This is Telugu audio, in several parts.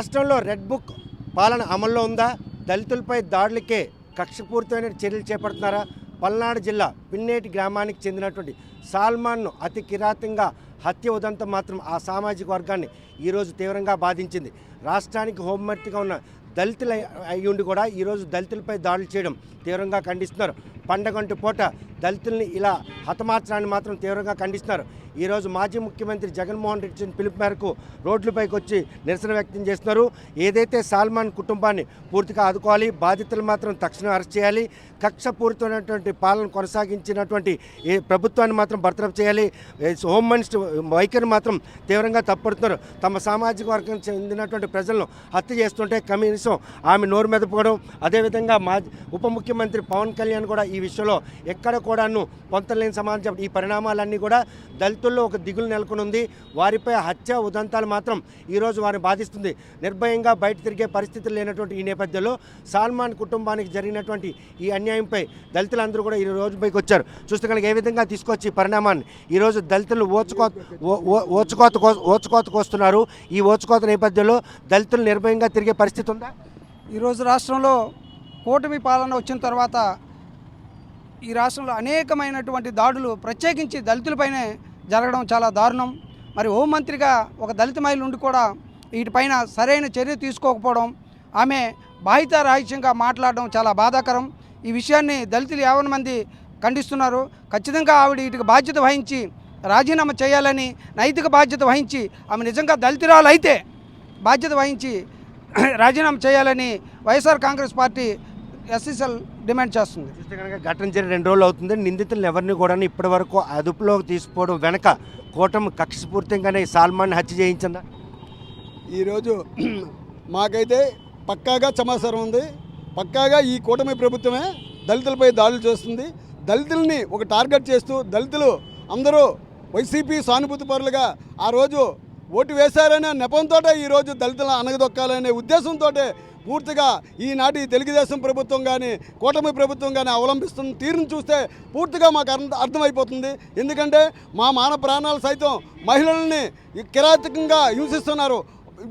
రాష్ట్రంలో రెడ్ బుక్ పాలన అమల్లో ఉందా? దళితులపై దాడులకే కక్షపూరితమైన చర్యలు చేపడుతున్నారా? పల్నాడు జిల్లా పిన్నేటి గ్రామానికి చెందినటువంటి సాల్మాన్ను అతి కిరాతంగా హత్య ఉదంతం మాత్రం ఆ సామాజిక వర్గాన్ని ఈరోజు తీవ్రంగా బాధించింది. రాష్ట్రానికి హోంమంత్రిగా ఉన్న దళితులు అయ్యుండి కూడా ఈరోజు దళితులపై దాడులు చేయడం తీవ్రంగా ఖండిస్తున్నారు. పండగంటి పూట దళితుల్ని ఇలా హతమార్చడాన్ని మాత్రం తీవ్రంగా ఖండిస్తున్నారు. ఈరోజు మాజీ ముఖ్యమంత్రి జగన్మోహన్ రెడ్డి ఇచ్చిన పిలుపు మేరకు రోడ్లపైకి వచ్చి నిరసన వ్యక్తం చేస్తున్నారు. ఏదైతే సాల్మాన్ కుటుంబాన్ని పూర్తిగా ఆదుకోవాలి, బాధితులు మాత్రం తక్షణం అరెస్ట్ చేయాలి, కక్షపూరితమైనటువంటి పాలన కొనసాగించినటువంటి ఈ ప్రభుత్వాన్ని మాత్రం బర్తరఫ్ చేయాలి, హోమ్ మినిస్టర్ వైఖరిని మాత్రం తీవ్రంగా తప్పుడుతున్నారు. తమ సామాజిక వర్గం చెందినటువంటి ప్రజలను హత్య చేస్తుంటే కనీసం ఆమె నోరు మెదపడం, అదేవిధంగా ఉప ముఖ్యమంత్రి పవన్ కళ్యాణ్ కూడా ఈ విషయంలో ఎక్కడ కూడాను పొంతలేని సమాధానం చెప్పడం. ఈ పరిణామాలన్నీ కూడా దళితుల్లో ఒక దిగులు నెలకొని ఉంది. వారిపై హత్య ఉదంతాలు మాత్రం ఈరోజు వారిని బాధిస్తుంది. నిర్భయంగా బయట తిరిగే పరిస్థితులు లేనటువంటి ఈ నేపథ్యంలో సాల్మాన్ కుటుంబానికి జరిగినటువంటి ఈ అన్యాయంపై దళితులందరూ కూడా ఈ రోజు పైకి వచ్చారు. చూస్తే కనుక ఏ విధంగా తీసుకొచ్చి ఈ పరిణామాన్ని ఈరోజు దళితులు ఓచుకోతకు వస్తున్నారు. ఈ ఓచుకోత నేపథ్యంలో దళితులు నిర్భయంగా తిరిగే పరిస్థితి ఉందా? ఈరోజు రాష్ట్రంలో కూటమి పాలన వచ్చిన తర్వాత ఈ రాష్ట్రంలో అనేకమైనటువంటి దాడులు ప్రత్యేకించి దళితులపైనే జరగడం చాలా దారుణం. మరి హోంమంత్రిగా ఒక దళిత మహిళ ఉండి కూడా వీటిపైన సరైన చర్య తీసుకోకపోవడం, ఆమె బాధితారాహిత్యంగా మాట్లాడడం చాలా బాధాకరం. ఈ విషయాన్ని దళితులు 50 మంది ఖండిస్తున్నారు. ఖచ్చితంగా ఆవిడ వీటికి బాధ్యత వహించి రాజీనామా చేయాలని, నైతిక బాధ్యత వహించి ఆమె నిజంగా దళితురాలు అయితే బాధ్యత వహించి రాజీనామా చేయాలని YSR Congress party SCCL demand చేస్తుంది. చూస్తే కనుక ఘటన జరిగి 2 రోజులు అవుతుంది. నిందితులను ఎవరిని కూడా ఇప్పటి వరకు అదుపులోకి తీసుకోవడం వెనక కూటమి కక్షపూర్తిగానే సాల్మాన్ హత్య చేయించిందా? ఈరోజు మాకైతే పక్కాగా సమాచారం ఉంది. పక్కాగా ఈ కూటమి ప్రభుత్వమే దళితులపై దాడులు చేస్తుంది. దళితుల్ని ఒక టార్గెట్ చేస్తూ దళితులు అందరూ వైసీపీ సానుభూతి పరులుగా ఆ రోజు ఓటు వేశారనే నెపంతో ఈరోజు దళితులను అనగదొక్కాలనే ఉద్దేశంతో పూర్తిగా ఈనాటి తెలుగుదేశం ప్రభుత్వం కానీ కూటమి ప్రభుత్వం కానీ అవలంబిస్తున్న తీరును చూస్తే పూర్తిగా మాకు అర్థమైపోతుంది. ఎందుకంటే మా మాన ప్రాణాలు సైతం మహిళల్ని కిరాతకంగా హింసిస్తున్నారు,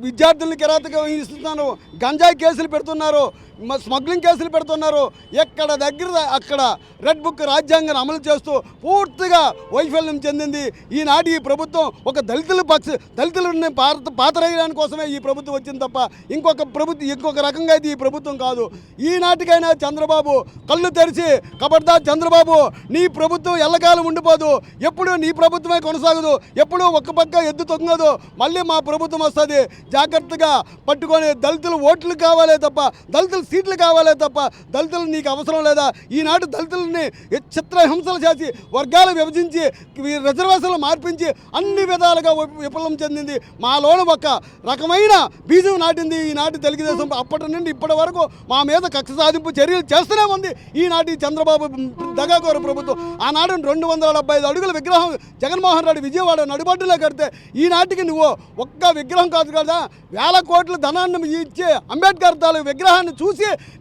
విద్యార్థుల్ని కిరాతకంగా హింసిస్తున్నారు, గంజాయి కేసులు పెడుతున్నారు, స్మగ్లింగ్ కేసులు పెడుతున్నారు. ఎక్కడ దగ్గర అక్కడ రెడ్ బుక్ రాజ్యాంగాన్ని అమలు చేస్తూ పూర్తిగా వైఫల్యం చెందింది ఈనాటి ఈ ప్రభుత్వం. ఒక దళితులని పాతరేయడానికి కోసమే ఈ ప్రభుత్వం వచ్చింది తప్ప ఇంకొక రకంగా అయితే ఈ ప్రభుత్వం కాదు. ఈనాటికైనా చంద్రబాబు కళ్ళు తెరిచి, ఖబర్దార్ చంద్రబాబు, నీ ప్రభుత్వం ఎల్లకాలం ఉండిపోదు, ఎప్పుడు నీ ప్రభుత్వమే కొనసాగదు, ఎప్పుడు ఒక్క పక్క ఎద్దు తొంగదు, మళ్ళీ మా ప్రభుత్వం వస్తుంది. జాగ్రత్తగా పట్టుకొని దళితులు ఓట్లు కావాలే తప్ప, దళితులు సీట్లు కావాలే తప్ప దళితులు నీకు అవసరం లేదా? ఈనాడు దళితులని చిత్రహింసలు చేసి వర్గాలు విభజించి రిజర్వేషన్లు మార్పించి అన్ని విధాలుగా విఫలం చెందింది. మాలోన ఒక రకమైన బీజం నాటింది ఈనాటి తెలుగుదేశం. అప్పటి నుండి ఇప్పటి వరకు మా మీద కక్ష సాధింపు చర్యలు చేస్తూనే ఉంది ఈనాటి చంద్రబాబు దగాకోరు ప్రభుత్వం. ఆనాడు 275 అడుగుల విగ్రహం జగన్మోహన్ రెడ్డి విజయవాడ నడిబడ్డులో కడితే ఈనాటికి నువ్వు ఒక్క విగ్రహం కాదు కదా, 1000 కోట్ల ధనాన్ని ఇచ్చే అంబేద్కర్ తాలూకు విగ్రహాన్ని చూసి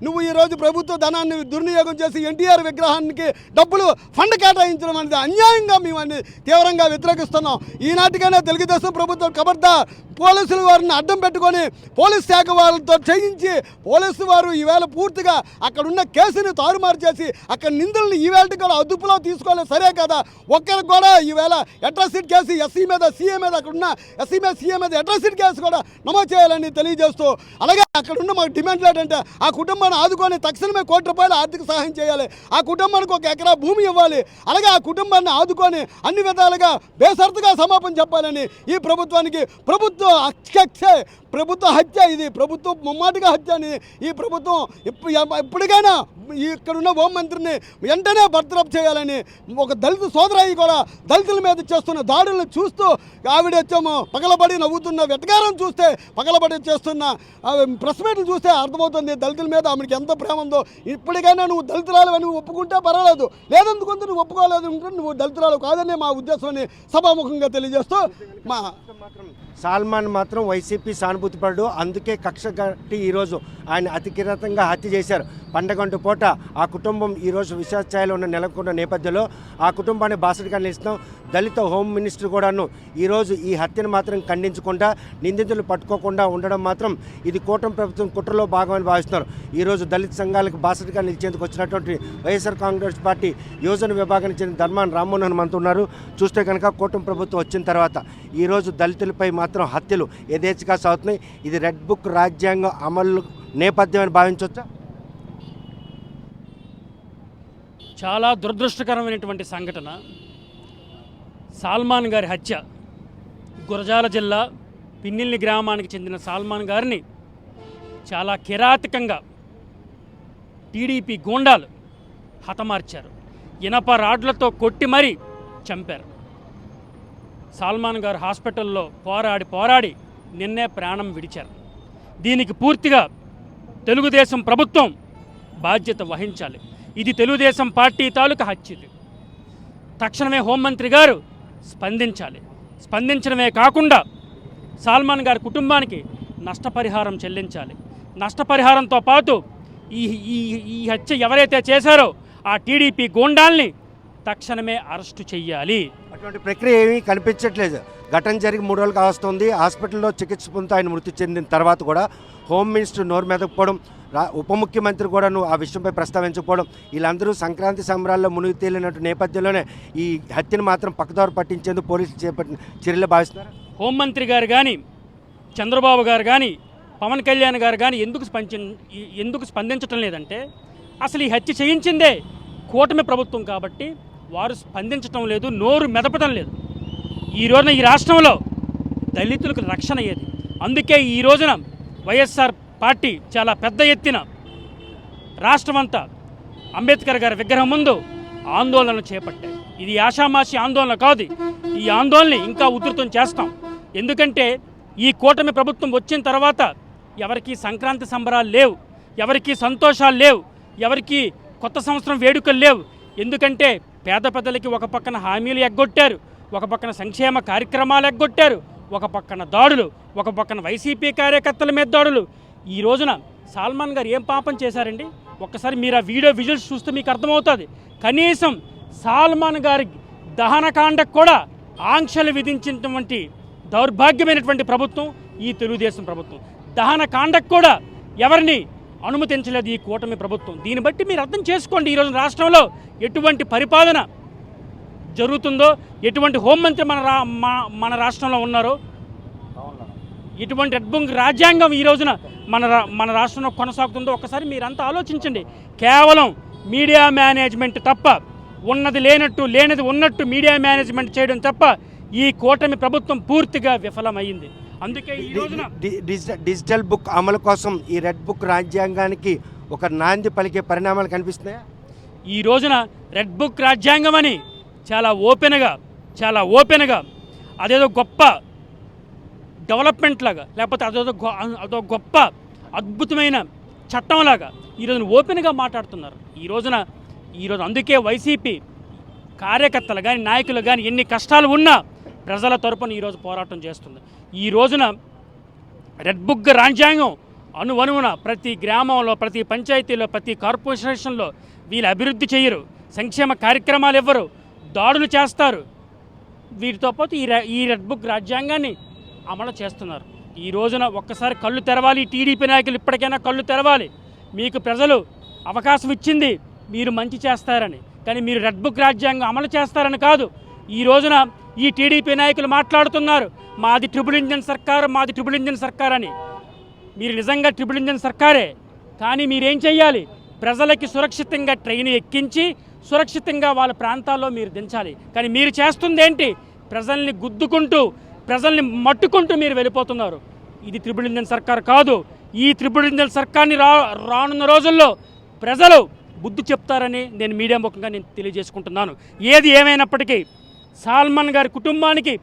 నువ్వు ఈరోజు ప్రభుత్వ ధనాన్ని దుర్వినియోగం చేసి ఎన్టీఆర్ విగ్రహానికి డబ్బులు ఫండ్ కేటాయించడం అనేది అన్యాయంగా మేము అన్ని తీవ్రంగా వ్యతిరేకిస్తున్నాం. ఈనాటికైనా తెలుగుదేశం ప్రభుత్వం ఖబర్దార్, పోలీసులు వారిని అడ్డం పెట్టుకొని పోలీస్ శాఖ వాళ్ళతో చేయించి పోలీసు వారు ఈవేళ పూర్తిగా అక్కడున్న కేసుని తారుమారు చేసి అక్కడ నిందుల్ని ఈవేళ కూడా అదుపులో తీసుకోలేదు. సరే కదా, ఒక్కరికి కూడా ఈవేళ అట్రాసిటీ కేసు ఎస్సీ మీద సీఏ మీద, అక్కడున్న ఎస్సీ మీద సీఏ మీద అట్రాసిటీ కేసు కూడా నమోదు చేయాలని తెలియజేస్తూ, అలాగే అక్కడున్న మాకు డిమాండ్లు ఏంటంటే ఆ కుటుంబాన్ని ఆదుకొని తక్షణమే ₹1 కోటి ఆర్థిక సహాయం చేయాలి, ఆ కుటుంబానికి 1 ఎకరా భూమి ఇవ్వాలి, అలాగే ఆ కుటుంబాన్ని ఆదుకొని అన్ని విధాలుగా బేసరతుగా సమాపన చెప్పాలని ఈ ప్రభుత్వానికి ప్రభుత్వ హత్య ఇది, ప్రభుత్వం ముమ్మాటిగా హత్య అని ఈ ప్రభుత్వం ఇప్పటికైనా ఇక్కడున్న హోంమంత్రిని వెంటనే బర్తరఫ్ చేయాలని, ఒక దళిత సోదరాయి కూడా దళితుల మీద చేస్తున్న దాడులను చూస్తూ ఆవిడ పగలబడి నవ్వుతున్న వెటకారం చూస్తే, పగలబడి చేస్తున్న ప్రెస్ మీట్లు చూస్తే అర్థమవుతుంది దళితుల మీద ఆమెకి ఎంత ప్రేమ ఉందో. ఇప్పటికైనా నువ్వు దళితురాలు అని ఒప్పుకుంటే పర్వాలేదు, లేదందుకుంటే నువ్వు ఒప్పుకోలేదు అంటే నువ్వు దళితురాలు కాదని మా ఉద్దేశాన్ని సభాముఖంగా తెలియజేస్తూ మా సల్మాన్ మాత్రం వైసీపీ సానుభూతిపరుడు, అందుకే కక్ష కట్టి ఈరోజు ఆయన అతి కిరాతంగా హత్య చేశారు. పండగంటు పూట ఆ కుటుంబం ఈరోజు విషాదఛాయలో ఉన్న నెలకొన్న నేపథ్యంలో ఆ కుటుంబాన్ని బాసటగా నిలుస్తాం. దళిత హోమ్ మినిస్టర్ కూడాను ఈరోజు ఈ హత్యను మాత్రం ఖండించకుండా, నిందితులు పట్టుకోకుండా ఉండడం మాత్రం ఇది కూటమి ప్రభుత్వం కుట్రలో భాగమని భావిస్తున్నారు. ఈరోజు దళిత సంఘాలకు బాసటగా నిలిచేందుకు వచ్చినటువంటి వైఎస్ఆర్ కాంగ్రెస్ పార్టీ యోజన విభాగానికి చెందిన ధర్మాన్ రామ్మోహన్ మనతో ఉన్నారు. చూస్తే కనుక కూటమి ప్రభుత్వం వచ్చిన తర్వాత ఈరోజు దళితులపై మాత్రం హత్యలు యథేచ్ఛగా సాగుతున్నాయి. ఇది రెడ్ బుక్ రాజ్యాంగం అమలు నేపథ్యం అని భావించవచ్చా? చాలా దురదృష్టకరమైనటువంటి సంఘటన సల్మాన్ గారి హత్య. గురజాల జిల్లా పిన్నిల్లి గ్రామానికి చెందిన సల్మాన్ గారిని చాలా కిరాతకంగా టీడీపీ గూండాలు హతమార్చారు. ఇనప రాడ్లతో కొట్టి మరీ చంపారు. సల్మాన్ గారు హాస్పిటల్లో పోరాడి నిన్నే ప్రాణం విడిచారు. దీనికి పూర్తిగా తెలుగుదేశం ప్రభుత్వం బాధ్యత వహించాలి. ఇది తెలుగుదేశం పార్టీ తాలూకా హత్య. తక్షణమే హోంమంత్రి గారు స్పందించాలి. స్పందించడమే కాకుండా సల్మాన్ గారి కుటుంబానికి నష్టపరిహారం చెల్లించాలి. నష్టపరిహారంతో పాటు ఈ హత్య ఎవరైతే చేశారో ఆ టీడీపీ గూండాల్ని తక్షణమే అరెస్టు చెయ్యాలి. అటువంటి ప్రక్రియ ఏమీ కనిపించట్లేదు. ఘటన జరిగి 3 రోజులు కావస్తుంది. హాస్పిటల్లో చికిత్స పొందుతూ ఆయన మృతి చెందిన తర్వాత కూడా హోమ్ మినిస్టర్ నోరు మెదకపోవడం, ఉప ముఖ్యమంత్రి కూడాను ఆ విషయంపై ప్రస్తావించకపోవడం, వీళ్ళందరూ సంక్రాంతి సంబరాల్లో మునిగి తేలినట్టు నేపథ్యంలోనే ఈ హత్యను మాత్రం పక్కదారు పట్టించేందుకు పోలీసులు చేపట్టిన చర్యలు భావిస్తున్నారు. హోంమంత్రి గారు కానీ, చంద్రబాబు గారు కానీ, పవన్ కళ్యాణ్ గారు కానీ ఎందుకు స్పందించటం లేదంటే అసలు ఈ హత్య చేయించిందే కూటమి ప్రభుత్వం కాబట్టి వారు స్పందించటం లేదు, నోరు మెదపటం లేదు. ఈ రోజున ఈ రాష్ట్రంలో దళితులకు రక్షణ అయ్యేది. అందుకే ఈ రోజున వైఎస్ఆర్ పార్టీ చాలా పెద్ద ఎత్తున రాష్ట్రమంతా అంబేద్కర్ గారి విగ్రహం ముందు ఆందోళనలు చేపట్టాయి. ఇది ఆషామాషి ఆందోళన కాదు. ఈ ఆందోళనని ఇంకా ఉధృతం చేస్తాం. ఎందుకంటే ఈ కూటమి ప్రభుత్వం వచ్చిన తర్వాత ఎవరికి సంక్రాంతి సంబరాలు లేవు, ఎవరికి సంతోషాలు లేవు, ఎవరికి కొత్త సంవత్సరం వేడుకలు లేవు. ఎందుకంటే పేద పెద్దలకి ఒక పక్కన హామీలు ఎగ్గొట్టారు, ఒక పక్కన సంక్షేమ కార్యక్రమాలు ఎగ్గొట్టారు, ఒక పక్కన దాడులు, ఒక పక్కన వైసీపీ కార్యకర్తల మీద దాడులు. ఈ రోజున సల్మాన్ గారు ఏం పాపం చేశారండి? ఒక్కసారి మీరు ఆ వీడియో విజువల్స్ చూస్తే మీకు అర్థమవుతుంది. కనీసం సల్మాన్ గారి దహనకాండకు కూడా ఆంక్షలు విధించినటువంటి దౌర్భాగ్యమైనటువంటి ప్రభుత్వం ఈ తెలుగుదేశం ప్రభుత్వం. దహనకాండకు కూడా ఎవరిని అనుమతించలేదు ఈ కూటమి ప్రభుత్వం. దీన్ని బట్టి మీరు అర్థం చేసుకోండి ఈరోజు రాష్ట్రంలో ఎటువంటి పరిపాలన జరుగుతుందో, ఎటువంటి హోంమంత్రి మన రాష్ట్రంలో ఉన్నారో, ఎటువంటి రెడ్ బుక్ రాజ్యాంగం ఈ రోజున మన రాష్ట్రంలో కొనసాగుతుందో ఒక్కసారి మీరంతా ఆలోచించండి. కేవలం మీడియా మేనేజ్మెంట్ తప్ప, ఉన్నది లేనట్టు లేనిది ఉన్నట్టు మీడియా మేనేజ్మెంట్ చేయడం తప్ప ఈ కూటమి ప్రభుత్వం పూర్తిగా విఫలమైంది. అందుకే ఈ రోజున డిజిటల్ బుక్ అమలు కోసం ఈ రెడ్ బుక్ రాజ్యాంగానికి ఒక నాంది పలికే పరిణామాలు కనిపిస్తున్నాయా? ఈ రోజున రెడ్ బుక్ రాజ్యాంగం అని చాలా ఓపెన్గా అదేదో గొప్ప డెవలప్మెంట్ లాగా, లేకపోతే అదో గొప్ప అద్భుతమైన చట్టంలాగా ఈరోజున ఓపెన్గా మాట్లాడుతున్నారు. ఈరోజు అందుకే వైసీపీ కార్యకర్తలు కానీ, నాయకులు కానీ ఎన్ని కష్టాలు ఉన్నా ప్రజల తరపున ఈరోజు పోరాటం చేస్తుంది. ఈ రోజున రెడ్ బుక్ రాజ్యాంగం అనువనువున ప్రతి గ్రామంలో, ప్రతి పంచాయతీలో, ప్రతి కార్పొరేషన్లో వీళ్ళు అభివృద్ధి చేయరు, సంక్షేమ కార్యక్రమాలు ఇవ్వరు, దాడులు చేస్తారు. వీటితో పాటు ఈ రెడ్ బుక్ రాజ్యాంగాన్ని అమలు చేస్తున్నారు. ఈ రోజున ఒక్కసారి కళ్ళు తెరవాలి. టీడీపీ నాయకులు ఇప్పటికైనా కళ్ళు తెరవాలి. మీకు ప్రజలు అవకాశం ఇచ్చింది మీరు మంచి చేస్తారని, కానీ మీరు రెడ్ బుక్ రాజ్యాంగం అమలు చేస్తారని కాదు. ఈ రోజున ఈ టీడీపీ నాయకులు మాట్లాడుతున్నారు మాది ట్రిపుల్ ఇంజన్ సర్కార్ అని. మీరు నిజంగా ట్రిపుల్ ఇంజన్ సర్కారే, కానీ మీరేం చెయ్యాలి? ప్రజలకి సురక్షితంగా ట్రైన్ ఎక్కించి సురక్షితంగా వాళ్ళ ప్రాంతాల్లో మీరు దించాలి. కానీ మీరు చేస్తుంది ఏంటి? ప్రజల్ని గుద్దుకుంటూ, ప్రజల్ని మట్టుకుంటూ మీరు వెళ్ళిపోతున్నారు. ఇది ట్రిపుల్ ఇంజన్ సర్కార్ కాదు. ఈ ట్రిపుల్ ఇంజన్ సర్కార్ని రానున్న రోజుల్లో ప్రజలు బుద్ధి చెప్తారని నేను మీడియా ముఖంగా తెలియజేసుకుంటున్నాను. ఏది ఏమైనప్పటికీ సల్మాన్ గారి కుటుంబానికి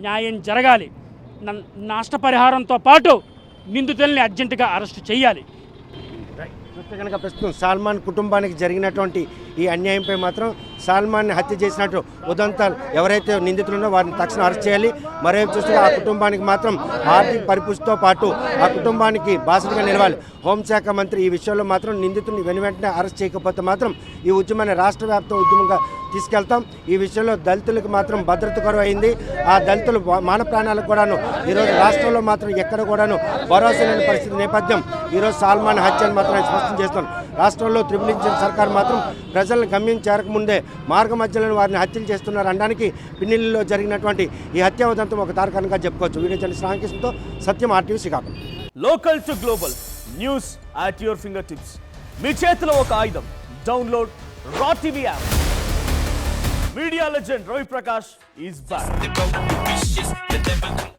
న్యాయం జరగాలి. నష్టపరిహారంతో పాటు నిందితుల్ని అర్జెంటుగా అరెస్ట్ చేయాలి. చూస్తే కనుక ప్రస్తుతం సల్మాన్ కుటుంబానికి జరిగినటువంటి ఈ అన్యాయంపై మాత్రం సల్మాన్ని హత్య చేసినట్టు ఉదంతాలు ఎవరైతే నిందితులున్నో వారిని తక్షణం అరెస్ట్ చేయాలి. మరోవైపు చూస్తే ఆ కుటుంబానికి మాత్రం ఆర్థిక పరిపుష్టితో పాటు ఆ కుటుంబానికి బాసటగా నిలవాలి. హోంశాఖ మంత్రి ఈ విషయంలో మాత్రం నిందితుల్ని వెంటనే అరెస్ట్ చేయకపోతే మాత్రం ఈ ఉద్యమాన్ని రాష్ట్ర వ్యాప్త ఉద్యమంగా తీసుకెళ్తాం. ఈ విషయంలో దళితులకు మాత్రం భద్రత కొరవ అయింది. ఆ దళితులు మాన ప్రాణాలకు కూడాను ఈరోజు రాష్ట్రంలో మాత్రం ఎక్కడ కూడాను భరోసా లేని పరిస్థితి నేపథ్యం ఈరోజు సల్మాన్ హత్యను మాత్రం స్పష్టం చేస్తాం. రాష్ట్రంలో త్రిపుల్ ఇంజిన్ సర్కార్ మాత్రం ప్రజలను గమ్యం చేరకముందే మార్గ మధ్యలో వారిని హత్యలు చేస్తున్నారు అనడానికి పిన్నెల్లిలో జరిగినటువంటి ఈ హత్య ఉదంతం ఒక తారకంగా చెప్పుకోవచ్చు. వీడియో జర్నలిస్ట్ రామకృష్ణతో సత్యం, RTV Srikakulam. Local to global news at your fingertips. మీ చేతిలో ఒక ఆయుధం. డౌన్లోడ్ రా TV app. Media legend Ravi Prakash is back.